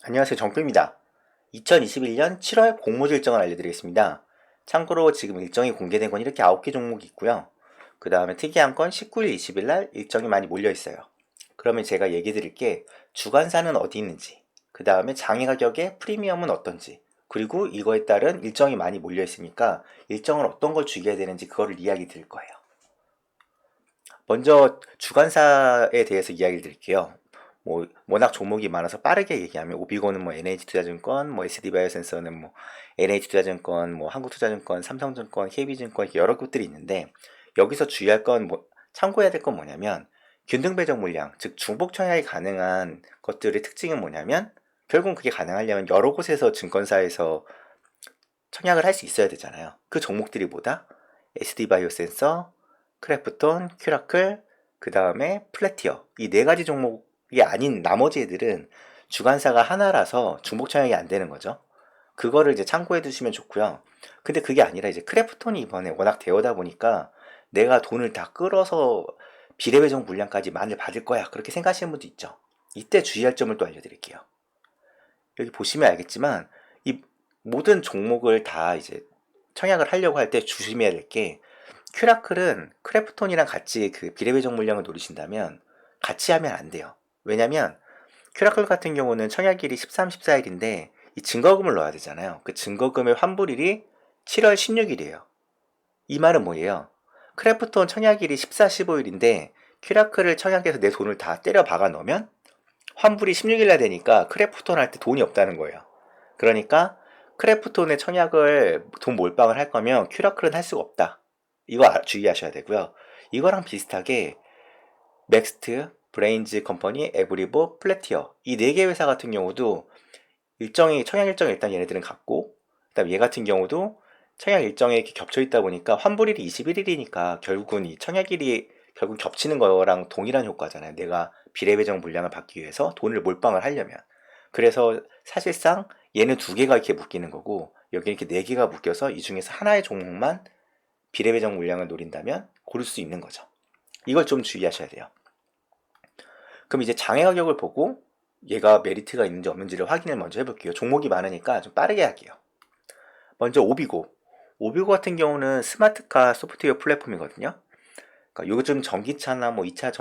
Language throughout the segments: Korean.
안녕하세요. 정표입니다. 2021년 7월 공모주 일정을 알려드리겠습니다. 참고로 지금 일정이 공개된 건 이렇게 9개 종목이 있고요. 그 다음에 특이한 건 19일, 20일 날 일정이 많이 몰려 있어요. 그러면 제가 얘기 드릴게 주간사는 어디 있는지, 그 다음에 장외 가격의 프리미엄은 어떤지, 그리고 이거에 따른 일정이 많이 몰려 있으니까 일정을 어떤 걸 죽여야 되는지 그거를 이야기 드릴 거예요. 먼저 주간사에 대해서 이야기 드릴게요. 워낙 종목이 많아서 빠르게 얘기하면 오비고는 NH투자증권, SD바이오센서는 NH투자증권, 한국투자증권, 삼성증권, KB증권 이렇게 여러 곳들이 있는데 여기서 주의할 건 참고해야 될 건 뭐냐면 균등 배정 물량, 즉 중복 청약이 가능한 것들의 특징은 뭐냐면 결국 그게 가능하려면 여러 곳에서 증권사에서 청약을 할 수 있어야 되잖아요. 그 종목들이 뭐다? SD바이오센서, 크래프톤, 큐라클, 그 다음에 플래티어 이 네 가지 종목이 아닌 나머지 애들은 주관사가 하나라서 중복 청약이 안 되는 거죠. 그거를 이제 참고해 두시면 좋고요. 근데 그게 아니라 이제 크래프톤이 이번에 워낙 대여다 보니까 내가 돈을 다 끌어서 비례배정 물량까지 많이 받을 거야 그렇게 생각하시는 분도 있죠. 이때 주의할 점을 또 알려드릴게요. 여기 보시면 알겠지만 이 모든 종목을 다 이제 청약을 하려고 할 때 조심해야 될 게 큐라클은 크래프톤이랑 같이 그 비례배정 물량을 노리신다면 같이 하면 안 돼요. 왜냐면 큐라클 같은 경우는 청약일이 13, 14일인데 이 증거금을 넣어야 되잖아요. 그 증거금의 환불일이 7월 16일이에요. 이 말은 뭐예요? 크래프톤 청약일이 14, 15일인데 큐라클을 청약해서 내 돈을 다 때려 박아 넣으면 환불이 16일 날 되니까 크래프톤 할 때 돈이 없다는 거예요. 그러니까 크래프톤의 청약을 돈 몰빵을 할 거면 큐라클은 할 수가 없다. 이거 주의하셔야 되고요. 이거랑 비슷하게 맥스트, 브레인즈 컴퍼니, 에브리보, 플래티어 이 네 개 회사 같은 경우도 청약 일정이 일단 얘네들은 같고 그다음 얘 같은 경우도 청약 일정에 이렇게 겹쳐 있다 보니까 환불일이 21일이니까 결국은 이 청약일이 결국 겹치는 거랑 동일한 효과잖아요. 내가 비례배정 물량을 받기 위해서 돈을 몰빵을 하려면. 그래서 사실상 얘는 두 개가 이렇게 묶이는 거고 여기 이렇게 네 개가 묶여서 이 중에서 하나의 종목만 비례배정 물량을 노린다면 고를 수 있는 거죠. 이걸 좀 주의하셔야 돼요. 그럼 이제 장외 가격을 보고 얘가 메리트가 있는지 없는지를 확인을 먼저 해볼게요. 종목이 많으니까 좀 빠르게 할게요. 먼저 오비고. 오비고 같은 경우는 스마트카 소프트웨어 플랫폼이거든요. 그러니까 요즘 전기차나 2차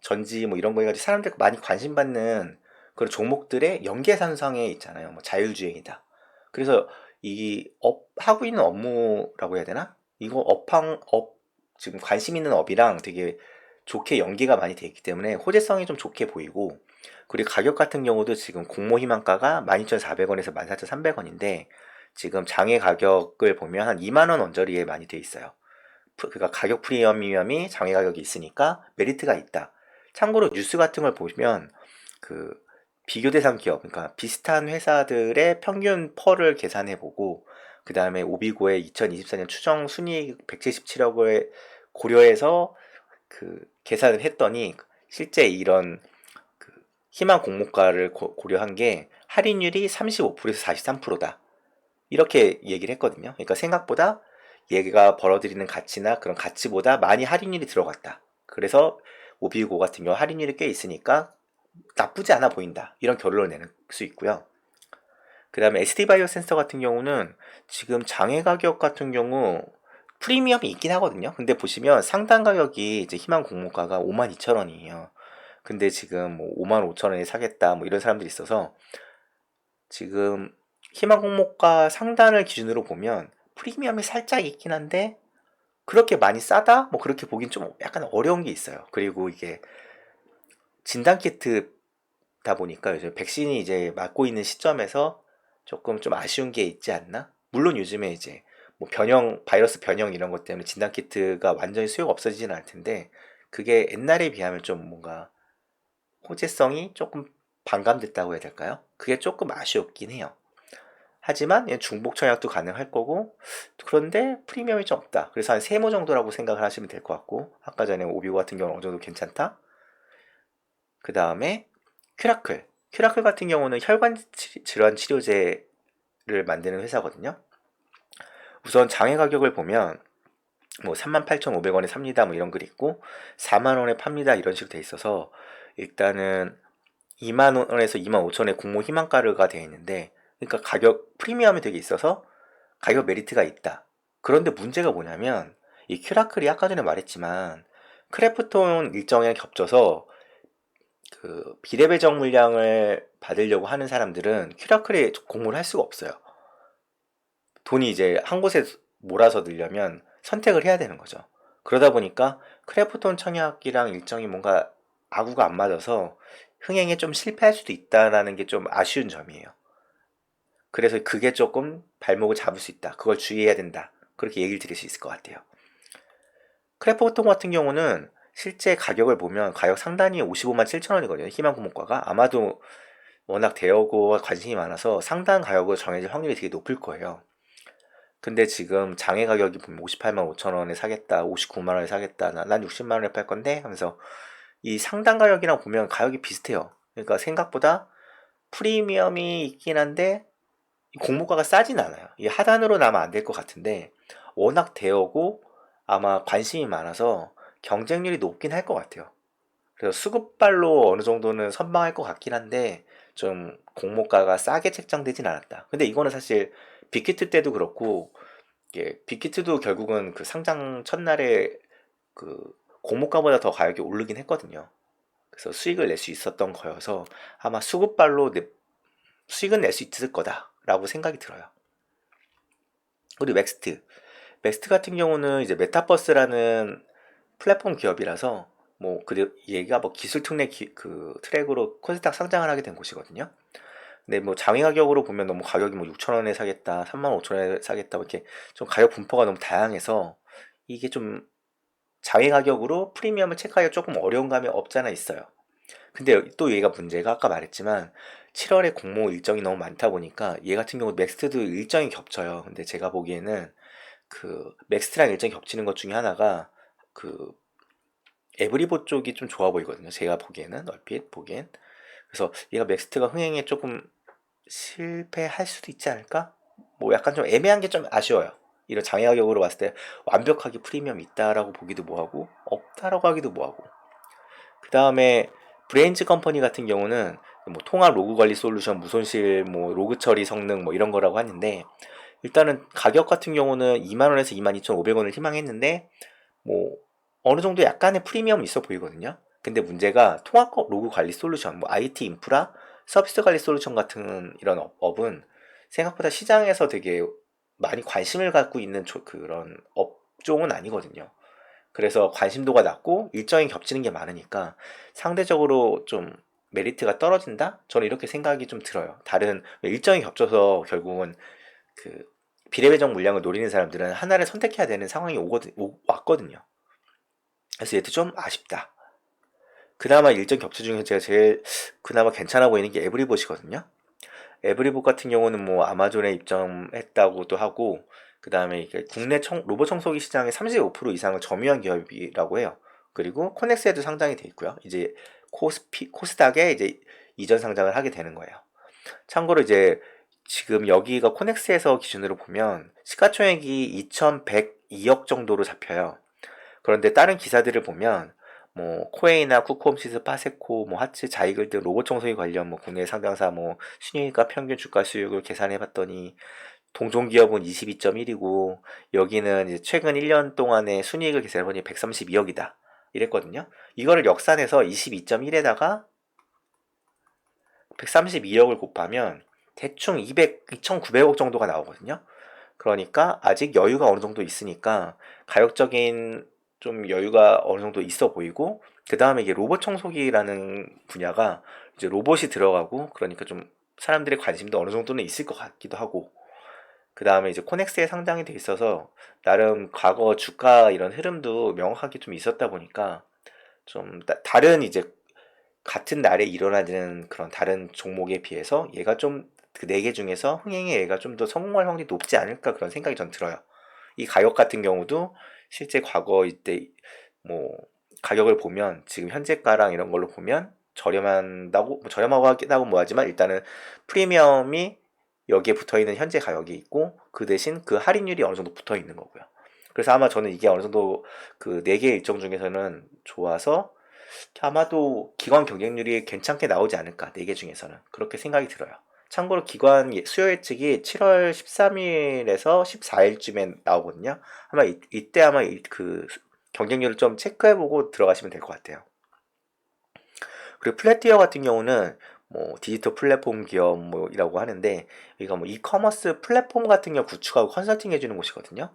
전지 이런 거 해가지고 사람들 많이 관심 받는 그런 종목들의 연계선상에 있잖아요. 자율주행이다. 그래서 하고 있는 업무라고 해야 되나? 이거 지금 관심 있는 업이랑 되게 좋게 연계가 많이 되어 있기 때문에 호재성이 좀 좋게 보이고, 그리고 가격 같은 경우도 지금 공모 희망가가 12,400원에서 14,300원인데, 지금 장외 가격을 보면 한 2만원 언저리에 많이 되어 있어요. 그러니까 가격 프리미엄이 장외 가격이 있으니까 메리트가 있다. 참고로 뉴스 같은 걸 보시면 그 비교 대상 기업, 그러니까 비슷한 회사들의 평균 펄을 계산해보고 그 다음에 오비고의 2024년 추정 순이익 177억을 고려해서 그 계산을 했더니 실제 이런 그 희망 공모가를 고려한 게 할인율이 35%에서 43%다. 이렇게 얘기를 했거든요. 그러니까 생각보다 얘가 벌어들이는 가치나 그런 가치보다 많이 할인율이 들어갔다. 그래서 오비고 같은 경우 할인율이 꽤 있으니까 나쁘지 않아 보인다. 이런 결론을 내는 수 있고요. 그 다음에 SD바이오 센서 같은 경우는 지금 장외 가격 같은 경우 프리미엄이 있긴 하거든요. 근데 보시면 상단 가격이 이제 희망 공모가가 52,000원이에요. 근데 지금 55,000원에 사겠다 이런 사람들이 있어서 지금 희망 공모가 상단을 기준으로 보면 프리미엄이 살짝 있긴 한데 그렇게 많이 싸다? 그렇게 보긴 좀 약간 어려운 게 있어요. 그리고 이게 진단키트다 보니까 요즘 백신이 이제 맞고 있는 시점에서 조금 좀 아쉬운 게 있지 않나? 물론 요즘에 이제 바이러스 변형 이런 것 때문에 진단키트가 완전히 수요가 없어지진 않을 텐데 그게 옛날에 비하면 좀 뭔가 호재성이 조금 반감됐다고 해야 될까요? 그게 조금 아쉬웠긴 해요. 하지만 중복 청약도 가능할 거고 그런데 프리미엄이 좀 없다. 그래서 한 세모 정도라고 생각을 하시면 될 것 같고 아까 전에 오비고 같은 경우는 어느 정도 괜찮다. 그 다음에 큐라클 같은 경우는 혈관 질환 치료제를 만드는 회사거든요. 우선 장외 가격을 보면 38,500원에 삽니다 이런 글이 있고 4만원에 팝니다 이런 식으로 돼 있어서 일단은 2만 원에서 2만 5천 원의 공모 희망가가 되어 있는데, 그러니까 가격 프리미엄이 되게 있어서 가격 메리트가 있다. 그런데 문제가 뭐냐면 이 큐라클이 아까 전에 말했지만 크래프톤 일정에 겹쳐서 그 비례배정 물량을 받으려고 하는 사람들은 큐라클에 공모를 할 수가 없어요. 돈이 이제 한 곳에 몰아서 넣으려면 선택을 해야 되는 거죠. 그러다 보니까 크래프톤 청약이랑 일정이 뭔가 아구가 안 맞아서 흥행에 좀 실패할 수도 있다라는 게 좀 아쉬운 점이에요. 그래서 그게 조금 발목을 잡을 수 있다. 그걸 주의해야 된다. 그렇게 얘기를 드릴 수 있을 것 같아요. 크래프톤 같은 경우는 실제 가격을 보면 가격 상단이 55만 7천 원이거든요. 희망 구목가가. 아마도 워낙 대여고가 관심이 많아서 상단 가격으로 정해질 확률이 되게 높을 거예요. 근데 지금 장외 가격이 보면 58만 5천 원에 사겠다, 59만 원에 사겠다, 난 60만 원에 팔 건데 하면서 이 상단 가격이랑 보면 가격이 비슷해요. 그러니까 생각보다 프리미엄이 있긴 한데 공모가가 싸진 않아요. 이 하단으로 나면 안 될 것 같은데 워낙 대여고 아마 관심이 많아서 경쟁률이 높긴 할 것 같아요. 그래서 수급발로 어느 정도는 선방할 것 같긴 한데 좀 공모가가 싸게 책정되진 않았다. 근데 이거는 사실 빅히트 때도 그렇고 이게 빅히트도 결국은 그 상장 첫날에 그 공모가보다 더 가격이 오르긴 했거든요. 그래서 수익을 낼 수 있었던 거여서 아마 수급발로 수익은 낼 수 있을 거다라고 생각이 들어요. 그리고 맥스트 같은 경우는 이제 메타버스라는 플랫폼 기업이라서 그 얘가 뭐 기술 특례 그 트랙으로 코스닥 상장을 하게 된 곳이거든요. 근데 뭐 장외 가격으로 보면 너무 가격이 뭐 6천 원에 사겠다, 3만 5천 원에 사겠다 이렇게 좀 가격 분포가 너무 다양해서 이게 좀 장외 가격으로 프리미엄을 체크하기가 조금 어려운 감이 없잖아 있어요. 근데 또 얘가 문제가 아까 말했지만 7월에 공모 일정이 너무 많다 보니까 얘 같은 경우 맥스트도 일정이 겹쳐요. 근데 제가 보기에는 그 맥스트랑 일정이 겹치는 것 중에 하나가 그 에브리보 쪽이 좀 좋아 보이거든요. 제가 보기에는 얼핏 보기엔. 그래서 얘가 맥스트가 흥행에 조금 실패할 수도 있지 않을까? 뭐 약간 좀 애매한 게 좀 아쉬워요. 이런 장외 가격으로 봤을 때 완벽하게 프리미엄 있다라고 보기도 뭐하고 없다라고 하기도 뭐하고. 그 다음에 브레인즈 컴퍼니 같은 경우는 뭐 통합 로그 관리 솔루션, 무손실, 뭐 로그 처리 성능 뭐 이런 거라고 하는데 일단은 가격 같은 경우는 2만 원에서 22,500원을 희망했는데 뭐 어느 정도 약간의 프리미엄이 있어 보이거든요. 근데 문제가 통합 로그 관리 솔루션, 뭐 IT 인프라, 서비스 관리 솔루션 같은 이런 업은 생각보다 시장에서 되게 많이 관심을 갖고 있는 그런 업종은 아니거든요. 그래서 관심도가 낮고 일정이 겹치는 게 많으니까 상대적으로 좀 메리트가 떨어진다? 저는 이렇게 생각이 좀 들어요. 다른 일정이 겹쳐서 결국은 그 비례배정 물량을 노리는 사람들은 하나를 선택해야 되는 상황이 왔거든요. 그래서 얘도 좀 아쉽다. 그나마 일정 겹쳐 중에 제가 제일 그나마 괜찮아 보이는 게 에브리봇이거든요. 에브리봇 같은 경우는 뭐 아마존에 입점했다고도 하고 그 다음에 국내 로봇 청소기 시장의 35% 이상을 점유한 기업이라고 해요. 그리고 코넥스에도 상장이 돼 있고요. 이제 코스닥에 이제 이전 상장을 하게 되는 거예요. 참고로 이제 지금 여기가 코넥스에서 기준으로 보면 시가총액이 2,102억 정도로 잡혀요. 그런데 다른 기사들을 보면 뭐 코웨이나 쿠콤시스, 파세코, 뭐 하츠, 자이글 등 로봇 청소기 관련 뭐 국내 상장사 뭐 순이익과 평균 주가 수익을 계산해 봤더니 동종 기업은 22.1이고 여기는 이제 최근 1년 동안의 순이익을 계산해 보니 132억이다. 이랬거든요. 이거를 역산해서 22.1에다가 132억을 곱하면 대충 2,900억 정도가 나오거든요. 그러니까 아직 여유가 어느 정도 있으니까 가격적인 좀 여유가 어느 정도 있어 보이고 그 다음에 이게 로봇 청소기라는 분야가 이제 로봇이 들어가고 그러니까 좀 사람들의 관심도 어느 정도는 있을 것 같기도 하고 그 다음에 이제 코넥스에 상장이 돼 있어서 나름 과거 주가 이런 흐름도 명확하게 좀 있었다 보니까 좀 다른 이제 같은 날에 일어나는 그런 다른 종목에 비해서 얘가 좀 그 네 개 중에서 흥행에 얘가 좀 더 성공할 확률이 높지 않을까 그런 생각이 전 들어요. 이 가격 같은 경우도 실제 과거 이때 뭐 가격을 보면 지금 현재가랑 이런 걸로 보면 저렴한다고 뭐 저렴하고 하긴 뭐하지만 일단은 프리미엄이 여기에 붙어 있는 현재 가격이 있고 그 대신 그 할인율이 어느 정도 붙어 있는 거고요. 그래서 아마 저는 이게 어느 정도 그 네 개 일정 중에서는 좋아서 아마도 기관 경쟁률이 괜찮게 나오지 않을까, 4개 중에서는. 그렇게 생각이 들어요. 참고로 기관 수요 예측이 7월 13일에서 14일쯤에 나오거든요. 아마 이때 아마 그 경쟁률을 좀 체크해보고 들어가시면 될 것 같아요. 그리고 플래티어 같은 경우는 뭐 디지털 플랫폼 기업 뭐이라고 하는데, 여기가 뭐 이커머스 플랫폼 같은 경우 구축하고 컨설팅 해주는 곳이거든요.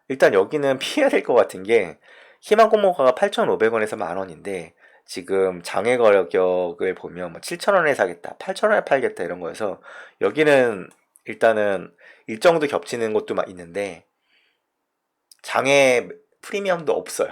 일단 여기는 피해야 될 것 같은 게, 희망 공모가가 8,500원에서 만원인데 지금 장외 가격을 보면 뭐 7,000원에 사겠다, 8,000원에 팔겠다 이런 거여서, 여기는 일단은 일정도 겹치는 것도 막 있는데 장외 프리미엄도 없어요.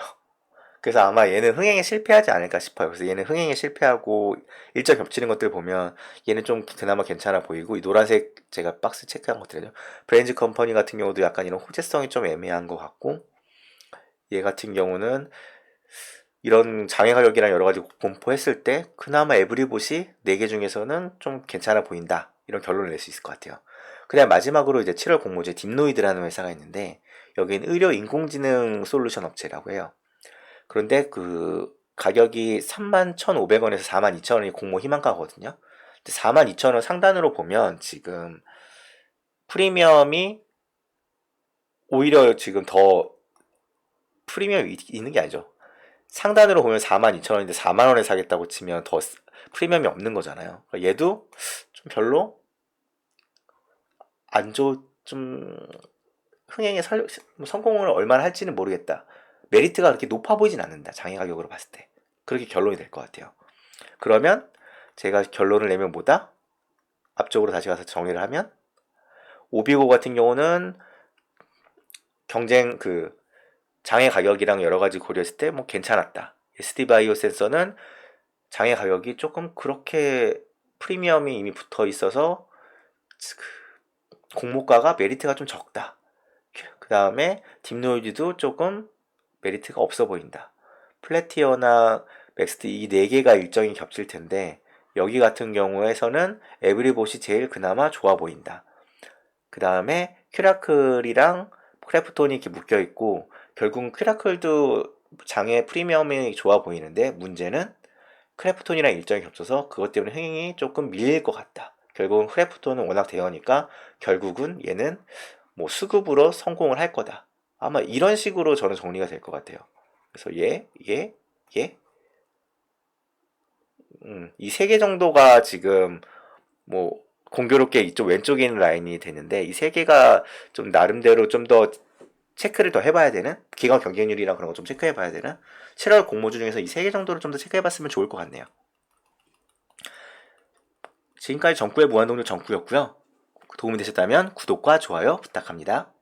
그래서 아마 얘는 흥행에 실패하지 않을까 싶어요. 그래서 얘는 흥행에 실패하고 일정 겹치는 것들 보면 얘는 좀 그나마 괜찮아 보이고, 이 노란색 제가 박스 체크한 것들이죠. 브랜즈 컴퍼니 같은 경우도 약간 이런 호재성이 좀 애매한 것 같고, 얘 같은 경우는 이런 장애 가격이랑 여러 가지 공포했을 때 그나마 에브리봇이 4개 중에서는 좀 괜찮아 보인다, 이런 결론을 낼 수 있을 것 같아요. 그다음 마지막으로 이제 7월 공모주에 딥노이드라는 회사가 있는데, 여기는 의료 인공지능 솔루션 업체라고 해요. 그런데 그 가격이 31,500원에서 42,000원이 공모 희망가거든요. 42,000원 상단으로 보면 지금 프리미엄이 오히려 지금 더 프리미엄이 있는 게 아니죠. 상단으로 보면 42,000원인데 4만원에 사겠다고 치면 더 프리미엄이 없는 거잖아요. 그러니까 얘도 좀 별로 안 좀 흥행에 성공을 얼마나 할지는 모르겠다. 메리트가 그렇게 높아 보이진 않는다, 장애 가격으로 봤을 때. 그렇게 결론이 될 것 같아요. 그러면 제가 결론을 내면 뭐다? 앞쪽으로 다시 가서 정리를 하면, 오비고 같은 경우는 경쟁 장애 가격이랑 여러 가지 고려했을 때 뭐 괜찮았다. SD바이오 센서는 장애 가격이 조금 그렇게 프리미엄이 이미 붙어 있어서 공모가가 메리트가 좀 적다. 그 다음에 딥노이즈도 조금 메리트가 없어 보인다. 플래티어나 맥스트 이 4개가 일정이 겹칠 텐데, 여기 같은 경우에서는 에브리봇이 제일 그나마 좋아 보인다. 그 다음에 큐라클이랑 크래프톤이 이렇게 묶여 있고, 결국은 큐라클도 장애 프리미엄이 좋아 보이는데, 문제는 크래프톤이랑 일정이 겹쳐서 그것 때문에 흥행이 조금 밀릴 것 같다. 결국은 크래프톤은 워낙 대여니까 결국은 얘는 뭐 수급으로 성공을 할 거다. 아마 이런 식으로 저는 정리가 될 것 같아요. 그래서 얘, 이 3개 정도가 지금 뭐 공교롭게 이쪽 왼쪽에 있는 라인이 되는데, 이 3개가 좀 나름대로 좀 더 체크를 더 해봐야 되는, 기관 경쟁률이랑 그런 거 좀 체크해봐야 되는 7월 공모주 중에서 이 3개 정도를 좀 더 체크해봤으면 좋을 것 같네요. 지금까지 정구의 무한동력 정구였고요. 도움이 되셨다면 구독과 좋아요 부탁합니다.